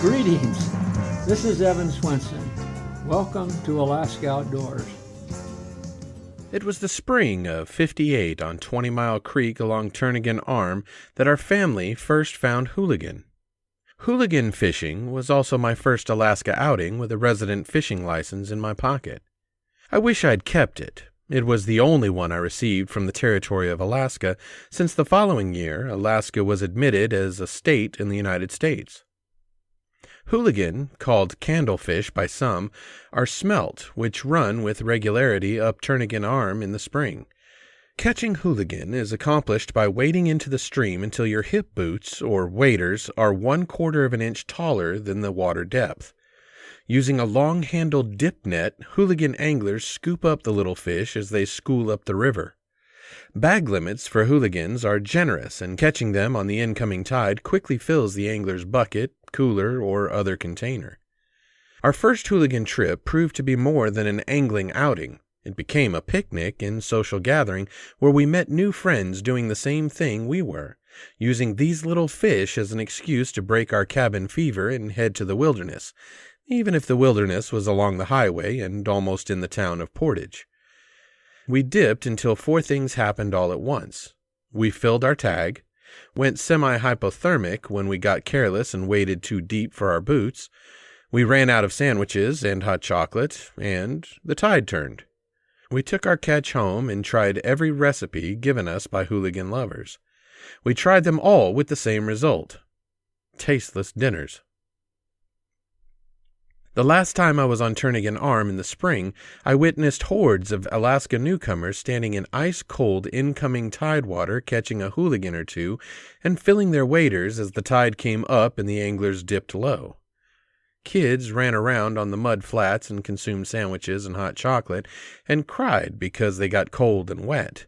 Greetings. This is Evan Swenson. Welcome to Alaska Outdoors. It was the spring of '58 on 20 Mile Creek along Turnagain Arm that our family first found hooligan. Hooligan fishing was also my first Alaska outing with a resident fishing license in my pocket. I wish I'd kept it. It was the only one I received from the territory of Alaska, since the following year Alaska was admitted as a state in the United States. Hooligan, called candlefish by some, are smelt, which run with regularity up Turnagain Arm in the spring. Catching hooligan is accomplished by wading into the stream until your hip boots, or waders, are 1/4 of an inch taller than the water depth. Using a long-handled dip net, hooligan anglers scoop up the little fish as they school up the river. Bag limits for hooligans are generous, and catching them on the incoming tide quickly fills the angler's bucket, cooler, or other container. Our first hooligan trip proved to be more than an angling outing. It became a picnic and social gathering where we met new friends doing the same thing we were, using these little fish as an excuse to break our cabin fever and head to the wilderness, even if the wilderness was along the highway and almost in the town of Portage. We dipped until 4 things happened all at once. We filled our tag, went semi-hypothermic when we got careless and waded too deep for our boots, we ran out of sandwiches and hot chocolate, and the tide turned. We took our catch home and tried every recipe given us by hooligan lovers. We tried them all with the same result: tasteless dinners. The last time I was on Turnagain Arm in the spring, I witnessed hordes of Alaska newcomers standing in ice-cold incoming tidewater catching a hooligan or two and filling their waders as the tide came up and the anglers dipped low. Kids ran around on the mud flats and consumed sandwiches and hot chocolate and cried because they got cold and wet.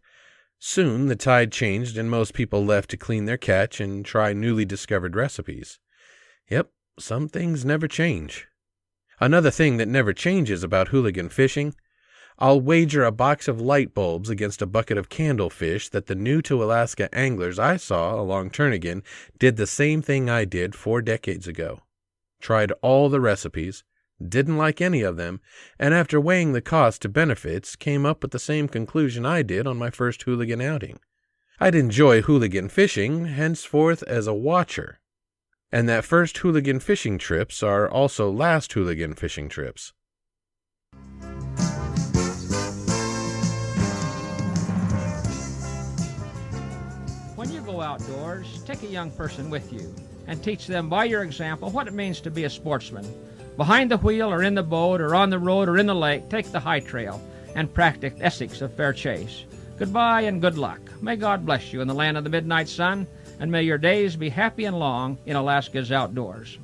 Soon the tide changed and most people left to clean their catch and try newly discovered recipes. Yep, some things never change. Another thing that never changes about hooligan fishing: I'll wager a box of light bulbs against a bucket of candlefish that the new-to-Alaska anglers I saw along Turnagain did the same thing I did 4 decades ago. Tried all the recipes, didn't like any of them, and after weighing the cost to benefits, came up with the same conclusion I did on my first hooligan outing. I'd enjoy hooligan fishing henceforth as a watcher, and that first hooligan fishing trips are also last hooligan fishing trips. When you go outdoors, take a young person with you and teach them by your example what it means to be a sportsman. Behind the wheel or in the boat or on the road or in the lake, take the high trail and practice ethics of fair chase. Goodbye and good luck. May God bless you in the land of the midnight sun, and may your days be happy and long in Alaska's outdoors.